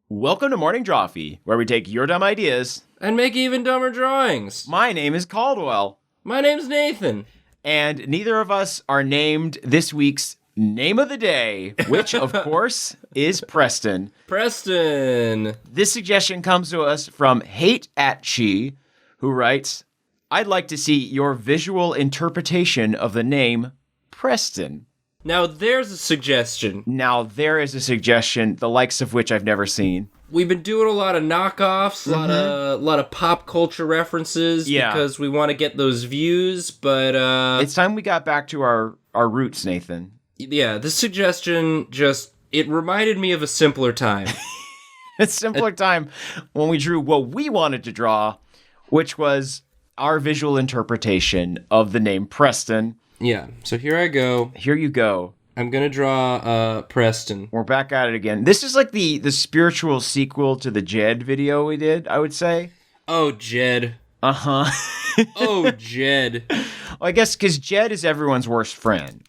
Welcome to Morning Drawfee, where we take your dumb ideas and make even dumber drawings. My name is Caldwell. My name's Nathan. And neither of us are named this week's name of the day, which, of course, is Preston. Preston. This suggestion comes to us from Hate at Chi, who writes, I'd like to see your visual interpretation of the name Preston. Now there's a suggestion. Now there is a suggestion, the likes of which I've never seen. We've been doing a lot of knockoffs, a lot of pop culture references, because we want to get those views, but it's time we got back to our roots, Nathan. Yeah, this suggestion it reminded me of a simpler time. A simpler time when we drew what we wanted to draw, which was our visual interpretation of the name Preston. Yeah, so here I go. Here you go. I'm going to draw Preston. We're back at it again. This is like the spiritual sequel to the Jed video we did, I would say. Oh, Jed. Uh-huh. Oh, Jed. Well, I guess because Jed is everyone's worst friend.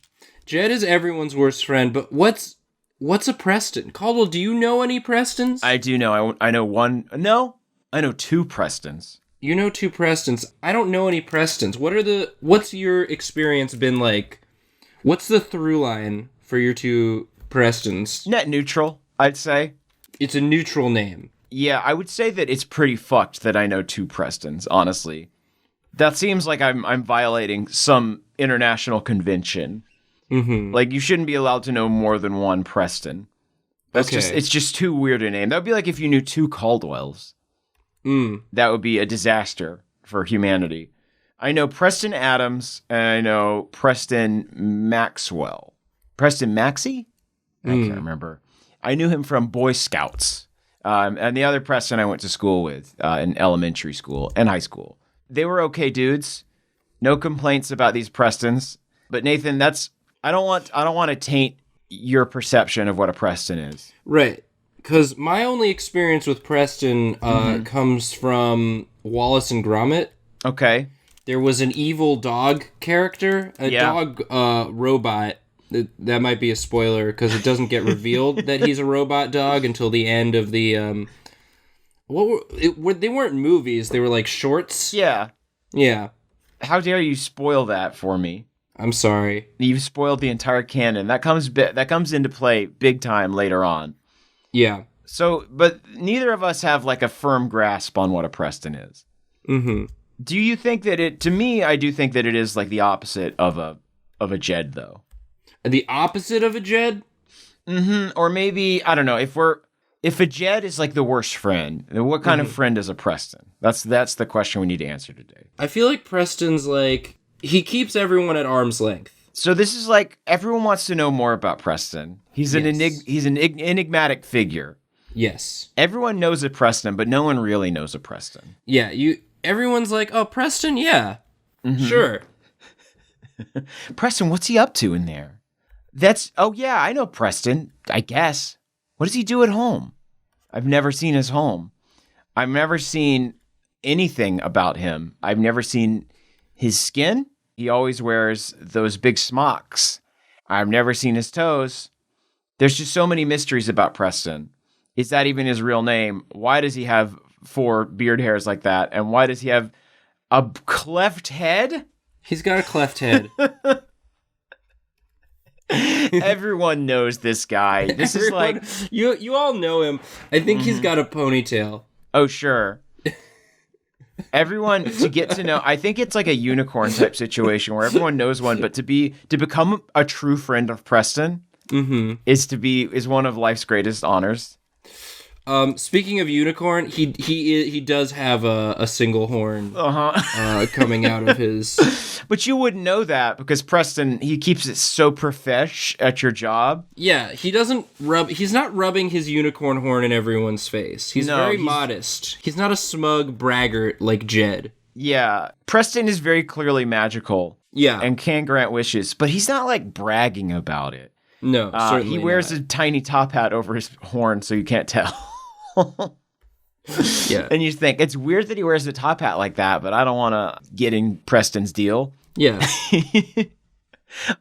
Jed is everyone's worst friend, but what's a Preston? Caldwell, do you know any Prestons? I do know. I know one. No, I know two Prestons. You know two Prestons. I don't know any Prestons. What's your experience been like? What's the through line for your two Prestons? Net neutral, I'd say. It's a neutral name. Yeah, I would say that it's pretty fucked that I know two Prestons, honestly. That seems like I'm violating some international convention. Mm-hmm. Like, you shouldn't be allowed to know more than one Preston. It's just too weird a name. That would be like if you knew two Caldwells. That would be a disaster for humanity. I know Preston Adams, and I know Preston Maxwell. Preston Maxey? I can't remember. I knew him from Boy Scouts. And the other Preston I went to school with in elementary school and high school. They were okay dudes. No complaints about these Prestons. But Nathan, I don't want to taint your perception of what a Preston is. Right. Because my only experience with Preston comes from Wallace and Gromit. Okay. There was an evil dog character, dog robot. That might be a spoiler because it doesn't get revealed that he's a robot dog until the end of the. They weren't movies; they were like shorts. Yeah. Yeah. How dare you spoil that for me? I'm sorry. You've spoiled the entire canon. That comes into play big time later on. Yeah. So, but neither of us have like a firm grasp on what a Preston is. Mm-hmm. Do you think that to me, I do think that it is like the opposite of a Jed, though. The opposite of a Jed? Mm-hmm. Or maybe, I don't know, if a Jed is like the worst friend, then what kind of friend is a Preston? That's the question we need to answer today. I feel like Preston's like, he keeps everyone at arm's length. So this is like, everyone wants to know more about Preston. He's an enigmatic figure. Yes. Everyone knows a Preston, but no one really knows a Preston. Yeah, everyone's like, oh, Preston, yeah. Mm-hmm. Sure. Preston, what's he up to in there? Oh yeah, I know Preston, I guess. What does he do at home? I've never seen his home. I've never seen anything about him. I've never seen his skin. He always wears those big smocks. I've never seen his toes. There's just so many mysteries about Preston. Is that even his real name? Why does he have 4 beard hairs like that? And why does he have a cleft head? He's got a cleft head. Everyone knows this guy. This is like... You all know him. I think he's got a ponytail. Oh, sure. Everyone, to get to know... I think it's like a unicorn type situation where everyone knows one, but to become a true friend of Preston is one of life's greatest honors. Speaking of unicorn, he does have a single horn coming out of his. But you wouldn't know that because Preston, he keeps it so profesh at your job. Yeah, he's not rubbing his unicorn horn in everyone's face. He's very modest. He's not a smug braggart like Jed. Yeah, Preston is very clearly magical. Yeah. And can grant wishes, but he's not like bragging about it. No, certainly he wears not. a tiny top hat over his horn so you can't tell. Yeah. And you think, it's weird that he wears a top hat like that, but I don't want to get in Preston's deal. Yeah.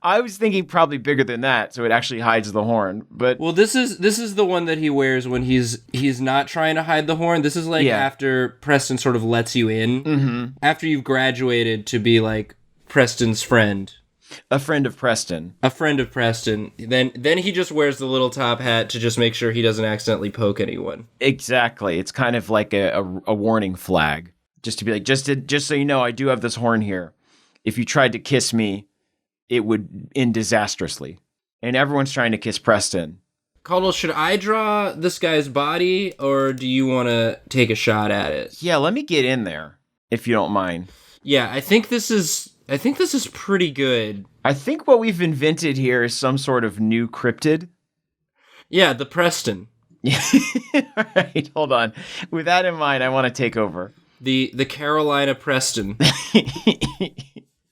I was thinking probably bigger than that, so it actually hides the horn. But well, this is the one that he wears when he's not trying to hide the horn. This is like after Preston sort of lets you in, after you've graduated to be like Preston's friend. A friend of Preston. A friend of Preston. Then he just wears the little top hat to just make sure he doesn't accidentally poke anyone. Exactly. It's kind of like a warning flag, just to be like, just so you know, I do have this horn here. If you tried to kiss me, it would end disastrously. And everyone's trying to kiss Preston. Caldwell, should I draw this guy's body, or do you want to take a shot at it? Yeah, let me get in there, if you don't mind. Yeah, I think this is pretty good. I think what we've invented here is some sort of new cryptid. Yeah, the Preston. All right, hold on. With that in mind, I want to take over. The Carolina Preston.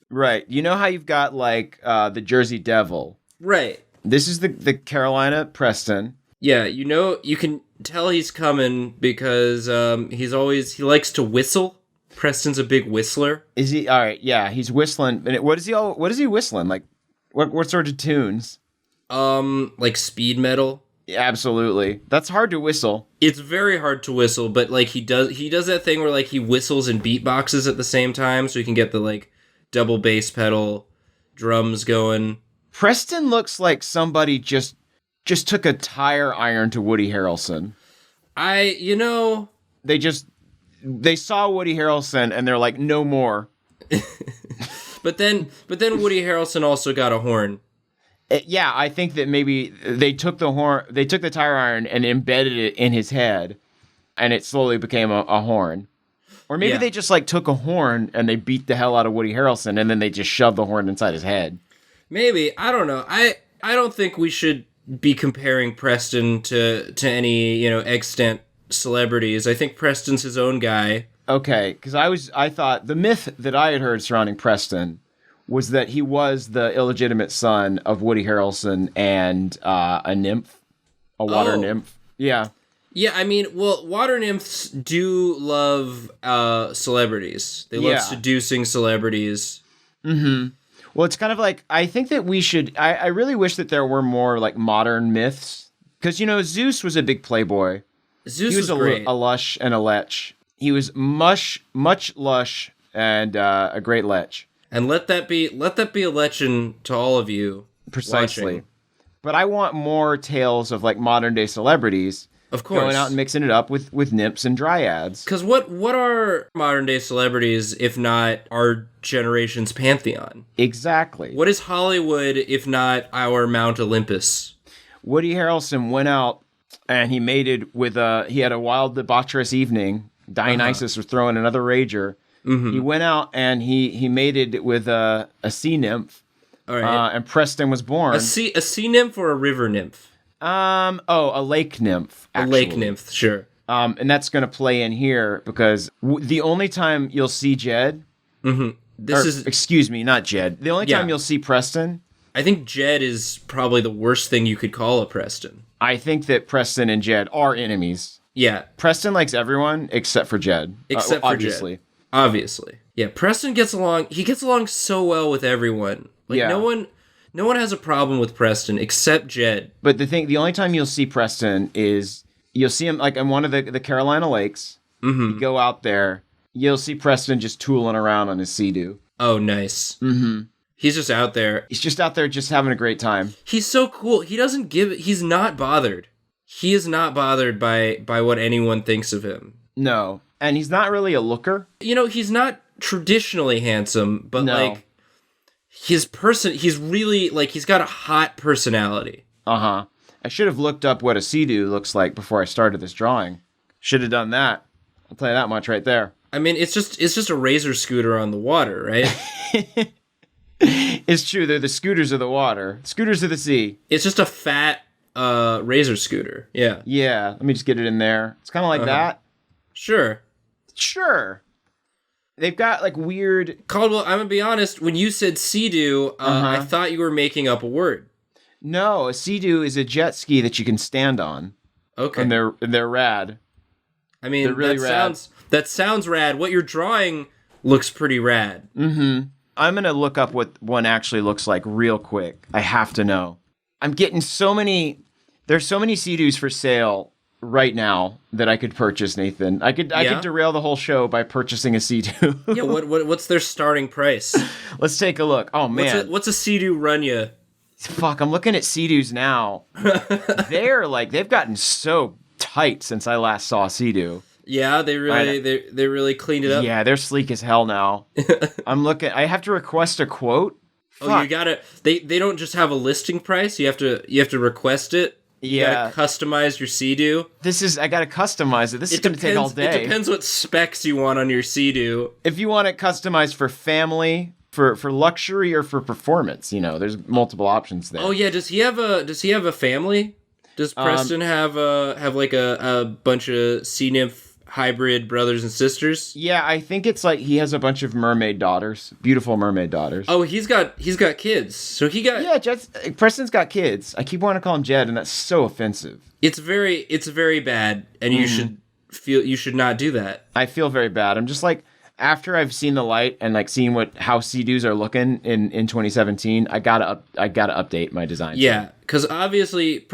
Right. You know how you've got, like, the Jersey Devil? Right. This is the Carolina Preston. Yeah, you know, you can tell he's coming because he likes to whistle. Preston's a big whistler. Is he? All right, yeah, he's whistling. And what is he whistling? Like, what sort of tunes? Like speed metal. Yeah, absolutely. That's hard to whistle. It's very hard to whistle, but like he does that thing where like he whistles and beatboxes at the same time, so he can get the like double bass pedal, drums going. Preston looks like somebody just took a tire iron to Woody Harrelson. They saw Woody Harrelson and they're like, no more. But then Woody Harrelson also got a horn. Yeah, I think that maybe they took the tire iron and embedded it in his head, and it slowly became a horn. Or maybe they just like took a horn and they beat the hell out of Woody Harrelson, and then they just shoved the horn inside his head. Maybe. I don't know. I don't think we should be comparing Preston to any, extant celebrities. I think Preston's his own guy. Okay, because I thought the myth that I had heard surrounding Preston was that he was the illegitimate son of Woody Harrelson and a nymph, a water nymph. Yeah. Yeah, I mean, well, water nymphs do love celebrities. They love seducing celebrities. Mm-hmm. Well, it's kind of like, I think that we should, I really wish that there were more like modern myths. Because, Zeus was a big playboy. Zeus was great. A lush and a lech. He was much lush and a great lech. And let that be a lesson to all of you. Precisely. Watching. But I want more tales of like modern day celebrities. Of course. Going out and mixing it up with nymphs and dryads. Because what are modern day celebrities if not our generation's pantheon? Exactly. What is Hollywood if not our Mount Olympus? Woody Harrelson went out and he mated with he had a wild debaucherous evening. Dionysus was throwing another rager. Mm-hmm. He went out and he mated with a sea nymph. All right. And Preston was born. A sea nymph or a river nymph? A lake nymph, actually. A lake nymph, sure. And that's going to play in here because the only time you'll see Jed... Mm-hmm. Excuse me, not Jed. The only time you'll see Preston... I think Jed is probably the worst thing you could call a Preston. I think that Preston and Jed are enemies. Yeah. Preston likes everyone except for Jed. Obviously. Obviously. Yeah, Preston gets along so well with everyone. Like no one has a problem with Preston except Jed. But the only time you'll see Preston is you'll see him like on one of the Carolina lakes. Mm-hmm. You go out there, you'll see Preston just tooling around on his Sea-Doo. Oh, nice. Mm-hmm. He's just out there. He's just out there just having a great time. He's so cool. He's not bothered. He is not bothered by what anyone thinks of him. No. And he's not really a looker. He's not traditionally handsome, but like he's really like he's got a hot personality. Uh-huh. I should have looked up what a Sea-Doo looks like before I started this drawing. Should have done that. I'll tell you that much right there. I mean, it's just a razor scooter on the water, right? It's true. They're the scooters of the water. Scooters of the sea. It's just a fat razor scooter. Yeah. Yeah. Let me just get it in there. It's kind of like that. Sure. They've got like weird... Caldwell, I'm going to be honest. When you said Sea-Doo, I thought you were making up a word. No, a Sea-Doo is a jet ski that you can stand on. Okay. And they're rad. I mean, they're really rad. That sounds rad. What you're drawing looks pretty rad. Mm-hmm. gonna look up what one actually looks like real quick. I have to know. I'm getting there's so many Sea-Doos for sale right now that I could purchase, Nathan. I could derail the whole show by purchasing a Sea-Doo. Yeah, what's their starting price? Let's take a look. Oh man. What's a Sea-Doo run you? Fuck, I'm looking at Sea-Doos now. They've gotten so tight since I last saw a Sea-Doo. Yeah, they really cleaned it up. Yeah, they're sleek as hell now. I have to request a quote. Fuck. Oh, you gotta. They don't just have a listing price. You have to request it. You gotta customize your Sea-Doo. I gotta customize it. This is gonna take all day. It depends what specs you want on your Sea-Doo. If you want it customized for family, for luxury, or for performance, there's multiple options there. Oh yeah, does he have a family? Does Preston have like a bunch of sea nymph hybrid brothers and sisters? Yeah, I think it's like he has a bunch of mermaid daughters, beautiful mermaid daughters. Oh, he's got kids. So he got Preston's got kids. I keep wanting to call him Jed, and that's so offensive. It's very bad, and you should not do that. I feel very bad. I'm just like, after I've seen the light and like seen how Sea-Doos are looking in 2017, I gotta update my design. Yeah, because obviously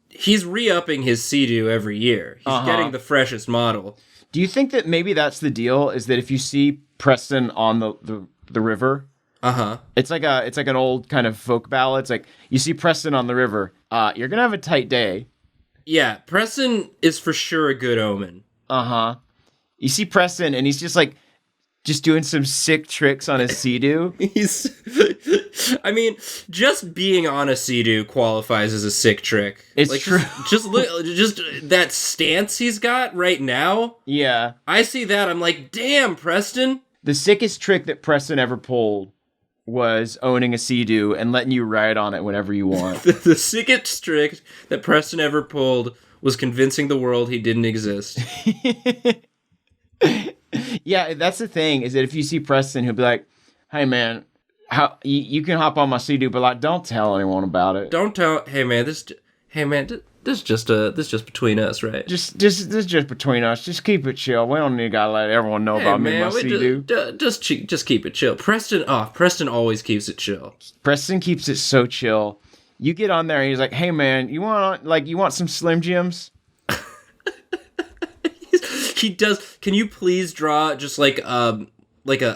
he's re-upping his Sea-Doo every year. He's getting the freshest model. Do you think that maybe that's the deal? Is that if you see Preston on the river, it's like an old kind of folk ballad. It's like you see Preston on the river, you're gonna have a tight day. Yeah, Preston is for sure a good omen. You see Preston, and he's just doing some sick tricks on his Sea-Doo. I mean, just being on a Sea-Doo qualifies as a sick trick. It's true. Just that stance he's got right now. Yeah. I see that. I'm like, damn, Preston. The sickest trick that Preston ever pulled was owning a Sea-Doo and letting you ride on it whenever you want. The sickest trick that Preston ever pulled was convincing the world he didn't exist. Yeah, that's the thing, is that if you see Preston, he'll be like, hey man, how you can hop on my Sea-Doo, but like, don't tell anyone about it. Don't tell. Hey man, this just between us, right? This is just between us. Just keep it chill. We don't need to let everyone know about me and my Sea-Doo. Just keep it chill. Preston always keeps it chill. Preston keeps it so chill. You get on there and he's like, hey man, you want some Slim Jims? He does. Can you please draw just like a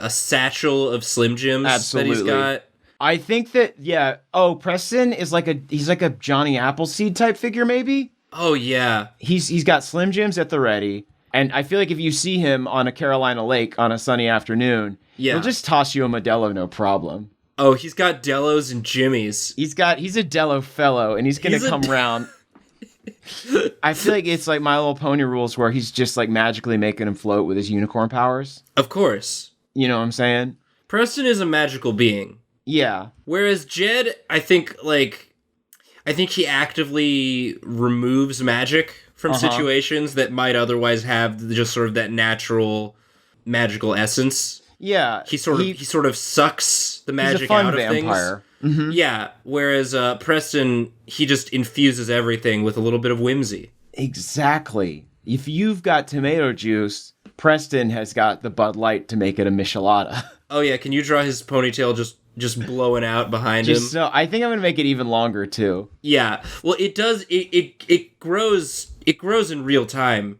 satchel of Slim Jims? Absolutely. That he's got? I think that, yeah. Oh, Preston is he's like a Johnny Appleseed type figure, maybe? Oh, yeah. He's got Slim Jims at the ready. And I feel like if you see him on a Carolina lake on a sunny afternoon, he'll just toss you a Modelo, no problem. Oh, he's got Dellos and Jimmies. He's a Dello fellow, and he's going to come around. I feel like it's like My Little Pony rules, where he's just like magically making him float with his unicorn powers. Of course. You know what I'm saying? Preston is a magical being. Yeah. Whereas Jed, I think he actively removes magic from situations that might otherwise have just sort of that natural magical essence. Yeah. He sort of sucks the magic out of vampire. things. Mm-hmm. Yeah. Whereas Preston, he just infuses everything with a little bit of whimsy. Exactly. If you've got tomato juice, Preston has got the Bud Light to make it a michelada. Oh yeah, can you draw his ponytail just blowing out behind him? So I think I'm gonna make it even longer too. Yeah. Well, it does. It grows. It grows in real time.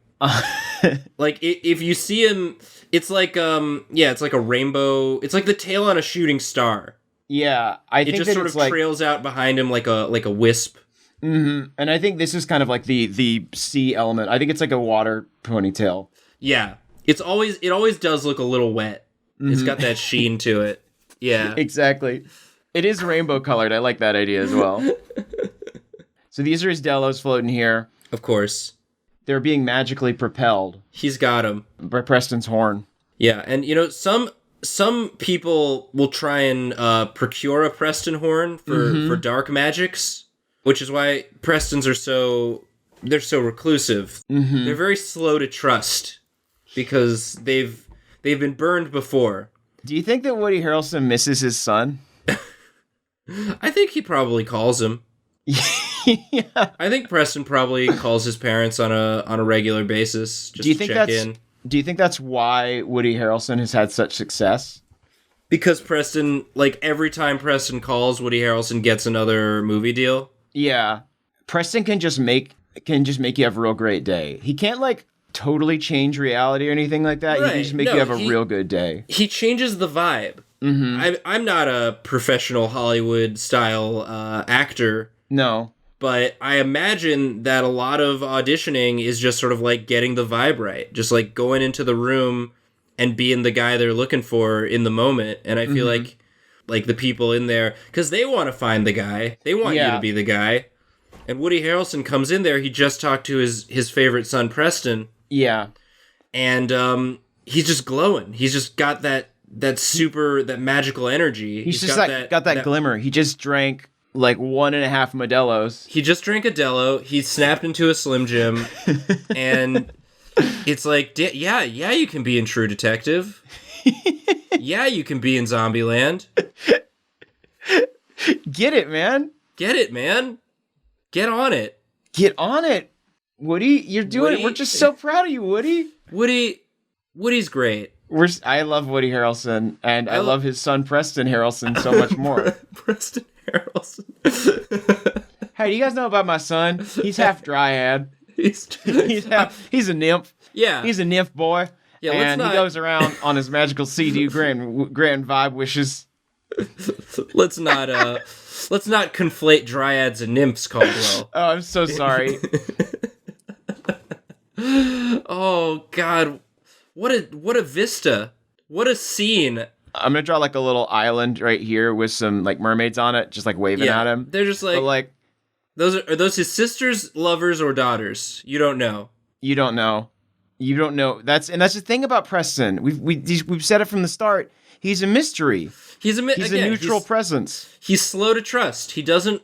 Like if you see him, it's like it's like a rainbow. It's like the tail on a shooting star. Yeah, I think it just sort of trails out behind him like a wisp. Mm-hmm. And I think this is kind of like the sea element. I think it's like a water ponytail. Yeah, it always does look a little wet. Mm-hmm. It's got that sheen to it. Yeah, exactly. It is rainbow colored. I like that idea as well. So these are his Dellos floating here. Of course. They're being magically propelled. He's got them. By Preston's horn. Yeah, and some people will try and procure a Preston horn for dark magics, which is why Prestons are they're so reclusive. Mm-hmm. They're very slow to trust because they've been burned before. Do you think that Woody Harrelson misses his son? I think he probably calls him. Yeah. I think Preston probably calls his parents on a regular basis just to check in. Do you think that's why Woody Harrelson has had such success? Because Preston, like, every time Preston calls, Woody Harrelson gets another movie deal. Yeah. Preston can just make you have a real great day. He can't, like, totally change reality or anything like that. Right. He can just make you have a real good day. He changes the vibe. Mm-hmm. I'm not a professional Hollywood-style actor. No. But I imagine that a lot of auditioning is just sort of like getting the vibe right. Just like going into the room and being the guy they're looking for in the moment. And I feel like the people in there, because they want to find the guy. They want you to be the guy. And Woody Harrelson comes in there. He just talked to his favorite son, Preston. Yeah. And he's just glowing. He's just got that magical energy. He's just got that glimmer. He just drank like 1.5 Modelo's. He just drank a Dello. He snapped into a Slim Jim. And it's like, yeah, you can be in True Detective. Yeah, you can be in Zombieland. Get it, man. Get it, man. Get on it. Get on it. Woody, you're doing it. We're just so proud of you, Woody. Woody's great. I love Woody Harrelson, and I love his son Preston Harrelson so much more. Preston Harrelson. Hey, do you guys know about my son? He's half dryad. He's a nymph. Yeah. He's a nymph boy. Yeah, and he goes around on his magical CD grand vibe wishes. Let's not conflate dryads and nymphs, Caldwell. Oh, I'm so sorry. Oh God. What a vista. What a scene. I'm gonna draw like a little island right here with some like mermaids on it, just like waving at him. They're just like are those his sisters, lovers, or daughters? You don't know. You don't know. That's the thing about Preston. We've said it from the start. He's a mystery. He's a neutral presence. He's slow to trust. He doesn't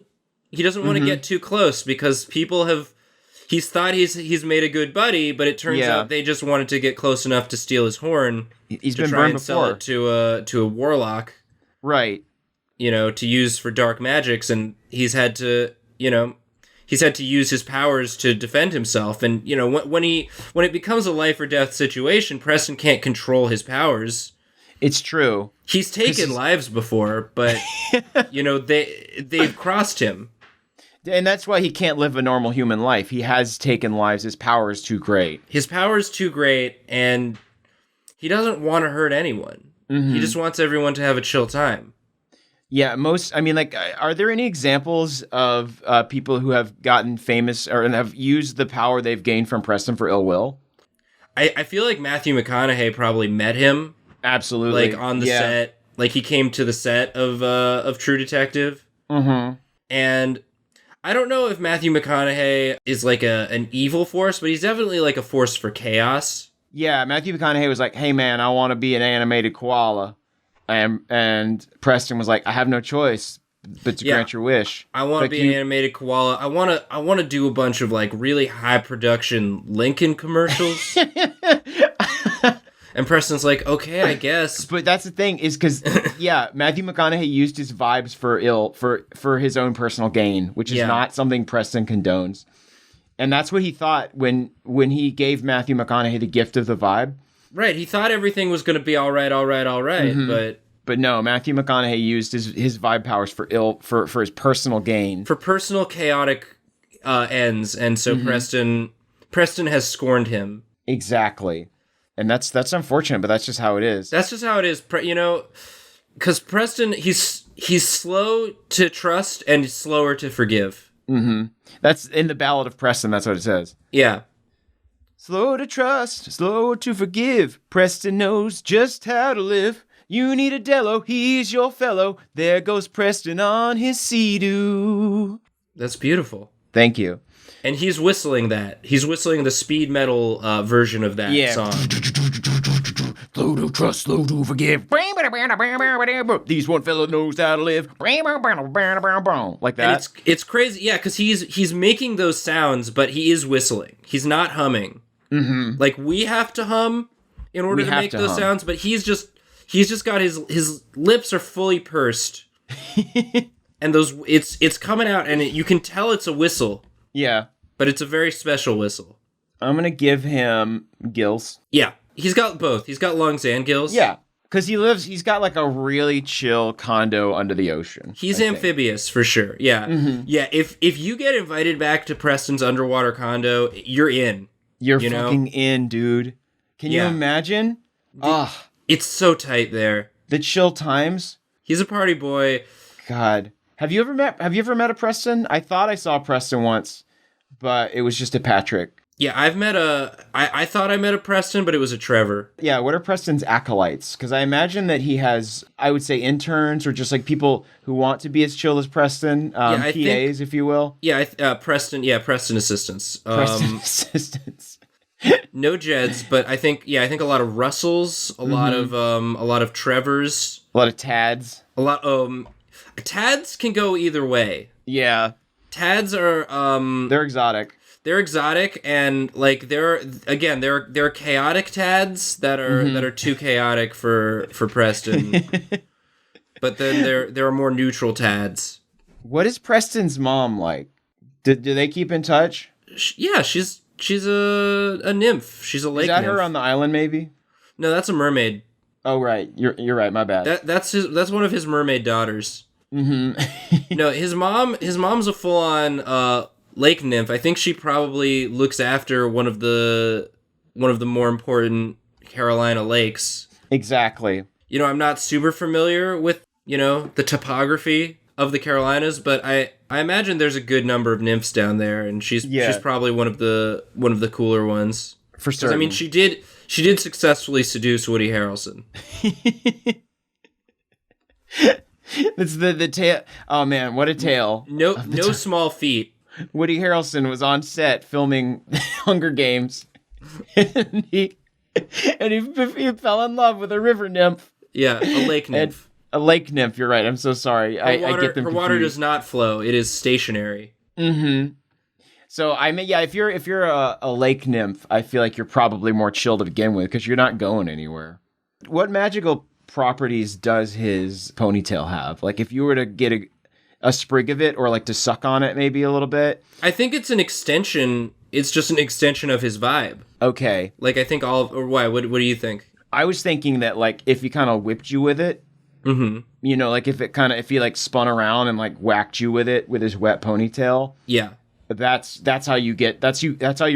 want to get too close because people have. He's thought he's made a good buddy, but it turns out they just wanted to get close enough to steal his horn. He's to been try burned and before. Sell it to a warlock, right? To use for dark magics, and he's had to use his powers to defend himself. And when it becomes a life or death situation, Preston can't control his powers. It's true. He's taken lives before, but they've crossed him. And that's why he can't live a normal human life. He has taken lives. His power is too great. His power is too great, and he doesn't want to hurt anyone. Mm-hmm. He just wants everyone to have a chill time. Yeah, are there any examples of people who have gotten famous or have used the power they've gained from Preston for ill will? I feel like Matthew McConaughey probably met him. Absolutely. Like on the set. Like he came to the set of True Detective. Mm-hmm. And I don't know if Matthew McConaughey is like an evil force, but he's definitely like a force for chaos. Yeah, Matthew McConaughey was like, hey man, I want to be an animated koala. And Preston was like, I have no choice but to grant your wish. I want to be an animated koala. I want to do a bunch of like really high production Lincoln commercials. And Preston's like, okay, I guess. But that's the thing is because, Matthew McConaughey used his vibes for his own personal gain, which is not something Preston condones. And that's what he thought when he gave Matthew McConaughey the gift of the vibe. Right, he thought everything was going to be all right, mm-hmm. But no, Matthew McConaughey used his vibe powers for his personal gain. For personal chaotic ends, and so mm-hmm. Preston has scorned him. Exactly. And that's unfortunate, but that's just how it is. That's just how it is, because Preston, he's slow to trust and slower to forgive. Mm-hmm. That's in the Ballad of Preston, that's what it says. Yeah. Slow to trust, slow to forgive. Preston knows just how to live. You need a dello, he's your fellow. There goes Preston on his sea-doo. That's beautiful. Thank you. And he's whistling that. He's whistling the speed metal version of that song. Slow to trust, slow to forgive. These one fellow knows how to live. Like that. And it's crazy, yeah, because he's making those sounds, but he is whistling. He's not humming. Mm-hmm. Like we have to hum in order to make those sounds, but he's just got his lips are fully pursed, and it's coming out, and you can tell it's a whistle. Yeah. But it's a very special whistle. I'm going to give him gills. Yeah. He's got both. He's got lungs and gills. Yeah. Because he's got like a really chill condo under the ocean. He's amphibious for sure. Yeah. Mm-hmm. Yeah. If you get invited back to Preston's underwater condo, you're in. You're fucking in, dude. Can you imagine? It's so tight there. The chill times. He's a party boy. God. Have you ever met a Preston? I thought I saw a Preston once, but it was just a Patrick. Yeah, I thought I met a Preston, but it was a Trevor. Yeah, what are Preston's acolytes? Because I imagine that he has, I would say, interns or just like people who want to be as chill as Preston, PAs, if you will. Yeah, Preston assistants. Preston assistants. No Jeds, but I think a lot of Russells, a lot of Trevors, a lot of Tads. Tads can go either way. Yeah. Tads are they're exotic. They're exotic, and like they're chaotic Tads that are too chaotic for Preston. But then there are more neutral Tads. What is Preston's mom like? Do they keep in touch? Yeah, she's a nymph. She's a lake nymph. Is that her on the island? Maybe. No, that's a mermaid. Oh right, you're right. My bad. That's one of his mermaid daughters. Mm-hmm. No, his mom's a full on lake nymph. I think she probably looks after one of the more important Carolina lakes. Exactly. I'm not super familiar with, the topography of the Carolinas, but I imagine there's a good number of nymphs down there, and she's probably one of the cooler ones. For certain. I mean, she did successfully seduce Woody Harrelson. It's the tale. Oh man, what a tale! No small feat. Woody Harrelson was on set filming Hunger Games, and he fell in love with a river nymph. Yeah, a lake nymph. A lake nymph. You're right. I'm so sorry. I get them confused. Her water does not flow. It is stationary. Mm-hmm. So I mean, yeah, if you're a lake nymph, I feel like you're probably more chill to begin with because you're not going anywhere. What magical properties does his ponytail have? Like, if you were to get a sprig of it or like to suck on it maybe a little bit? I think it's an extension. It's just an extension of his vibe. Okay. Like, I think why? What do you think? I was thinking that, like, if he kind of whipped you with it, like if he like spun around and like whacked you with it with his wet ponytail. Yeah. That's how you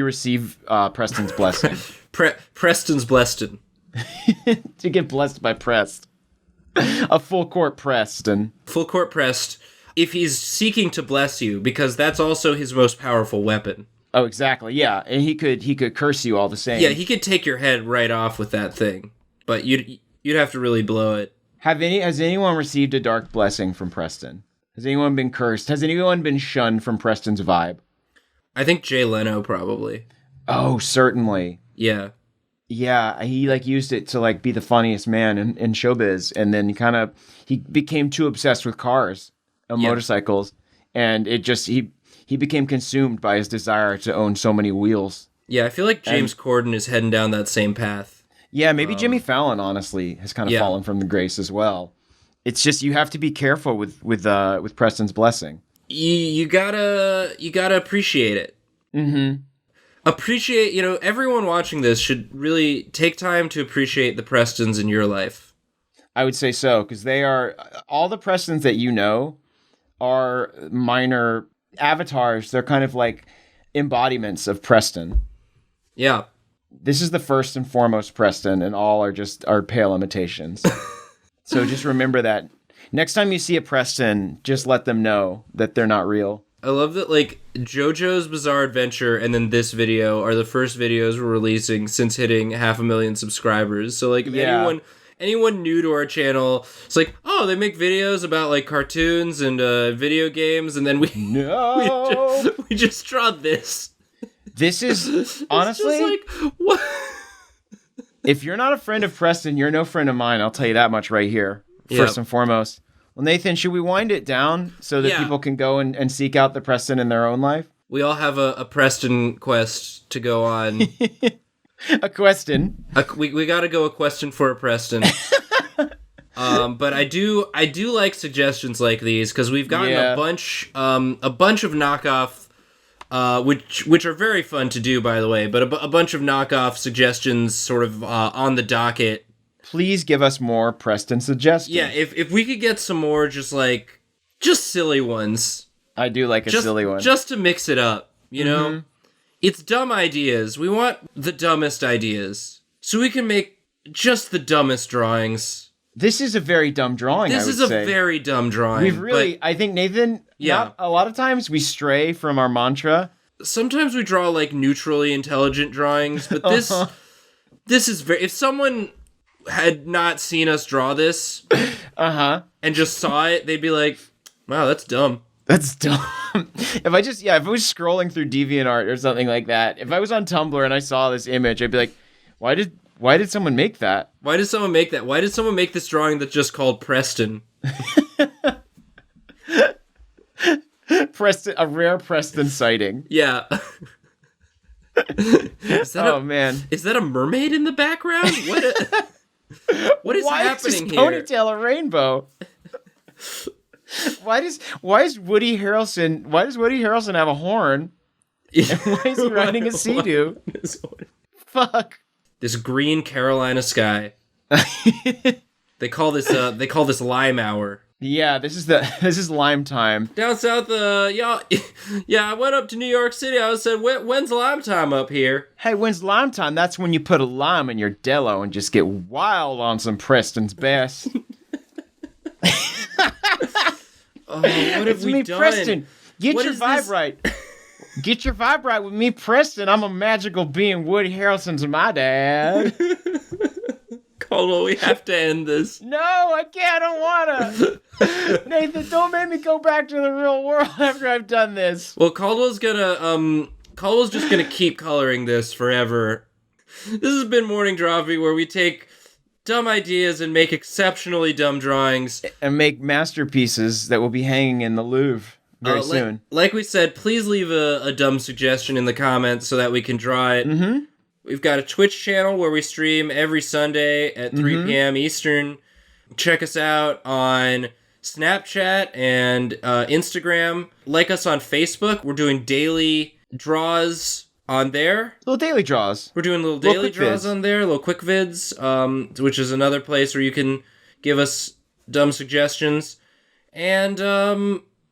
receive Preston's blessing. Preston's blessed. To get blessed by Prest. A full court Preston. Full court Prest. If he's seeking to bless you, because that's also his most powerful weapon. Oh, exactly. Yeah, and he could curse you all the same. Yeah, he could take your head right off with that thing, but you'd have to really blow it. Has anyone received a dark blessing from Preston? Has anyone been cursed? Has anyone been shunned from Preston's vibe? I think Jay Leno probably. Oh, certainly. Yeah. Yeah, he like used it to like be the funniest man in showbiz, and then he became too obsessed with cars and motorcycles, and he became consumed by his desire to own so many wheels. Yeah, I feel like James Corden is heading down that same path. Yeah, maybe Jimmy Fallon honestly has kind of fallen from the grace as well. It's just you have to be careful with Preston's blessing. You gotta appreciate it. Mm-hmm. Appreciate, everyone watching this should really take time to appreciate the Prestons in your life. I would say so, because they are, all the Prestons that you know are minor avatars. They're kind of like embodiments of Preston. Yeah. This is the first and foremost Preston, and all are pale imitations. So just remember that. Next time you see a Preston, just let them know that they're not real. I love that, like, JoJo's Bizarre Adventure and then this video are the first videos we're releasing since hitting 500,000 subscribers. So, like, if anyone new to our channel, it's like, oh, they make videos about, like, cartoons and video games, and then we just draw this. This is, honestly, just like, what? If you're not a friend of Preston, you're no friend of mine. I'll tell you that much right here, first and foremost. Well, Nathan, should we wind it down so that people can go and seek out the Preston in their own life? We all have a Preston quest to go on. A question. We got to go a question for a Preston. But I do like suggestions like these because we've gotten a bunch of knockoff, which are very fun to do, by the way. But a bunch of knockoff suggestions, sort of on the docket. Please give us more Preston suggestions. Yeah, if we could get some more just silly ones. I do like a silly one. Just to mix it up, you know? It's dumb ideas. We want the dumbest ideas. So we can make just the dumbest drawings. This is a very dumb drawing, I would say. This is a very dumb drawing. I think, Nathan, a lot of times we stray from our mantra. Sometimes we draw, neutrally intelligent drawings, but this is very... If someone had not seen us draw this, and just saw it, they'd be like, wow, that's dumb. That's dumb. If I was scrolling through DeviantArt or something like that, if I was on Tumblr and I saw this image, I'd be like, why did someone make that? Why did someone make that? Why did someone make this drawing that's just called Preston? Preston, a rare Preston sighting. Yeah. Man. Is that a mermaid in the background? What is happening here? Why is his ponytail a rainbow? Why does Woody Harrelson have a horn? And why is he riding a Sea-Doo? Fuck. This green Carolina sky. They call this lime hour. Yeah, this is lime time. Down south, I went up to New York City. I said, when's lime time up here? Hey, when's lime time? That's when you put a lime in your dello and just get wild on some Preston's best. Oh, what have we done? Preston, get your vibe right. Get your vibe right with me, Preston. I'm a magical being. Woody Harrelson's my dad. Caldwell, we have to end this. No, I can't. I don't want to. Nathan, don't make me go back to the real world after I've done this. Well, Caldwell's just gonna keep coloring this forever. This has been Morning Drawfee, where we take dumb ideas and make exceptionally dumb drawings. And make masterpieces that will be hanging in the Louvre very soon. Like we said, please leave a dumb suggestion in the comments so that we can draw it. Mm-hmm. We've got a Twitch channel where we stream every Sunday at 3 p.m. Eastern. Check us out on Snapchat and Instagram. Like us on Facebook. We're doing daily draws on there. Little daily draws. We're doing little daily draws on there, little quick vids, which is another place where you can give us dumb suggestions. And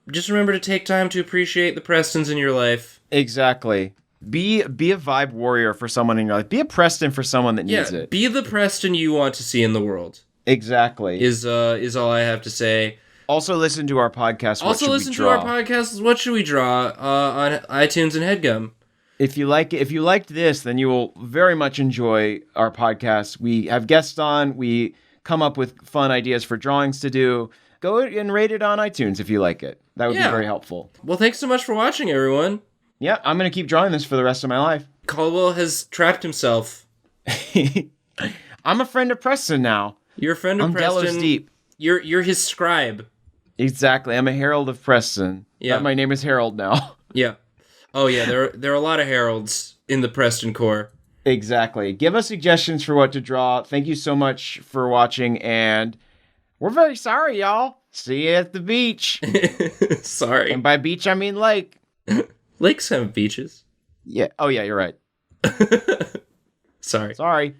just remember to take time to appreciate the Prestons in your life. Exactly. Be a vibe warrior for someone in your life. Be a Preston for someone that needs it. Be the Preston you want to see in the world. Exactly. Is all I have to say. Also listen to our podcast. To our podcast. What should we draw on iTunes and HeadGum? If you liked this, then you will very much enjoy our podcast. We have guests on. We come up with fun ideas for drawings to do. Go and rate it on iTunes if you like it. That would be very helpful. Well, thanks so much for watching, everyone. Yeah, I'm going to keep drawing this for the rest of my life. Caldwell has trapped himself. I'm a friend of Preston now. You're a friend of Preston. I'm Dello's deep. You're his scribe. Exactly. I'm a herald of Preston. Yeah. My name is Harold now. Yeah. Oh, yeah. There are a lot of heralds in the Preston Corps. Exactly. Give us suggestions for what to draw. Thank you so much for watching, and we're very sorry, y'all. See you at the beach. Sorry. And by beach, I mean lake. Lakes have beaches. Yeah. Oh, yeah, you're right. Sorry. Sorry.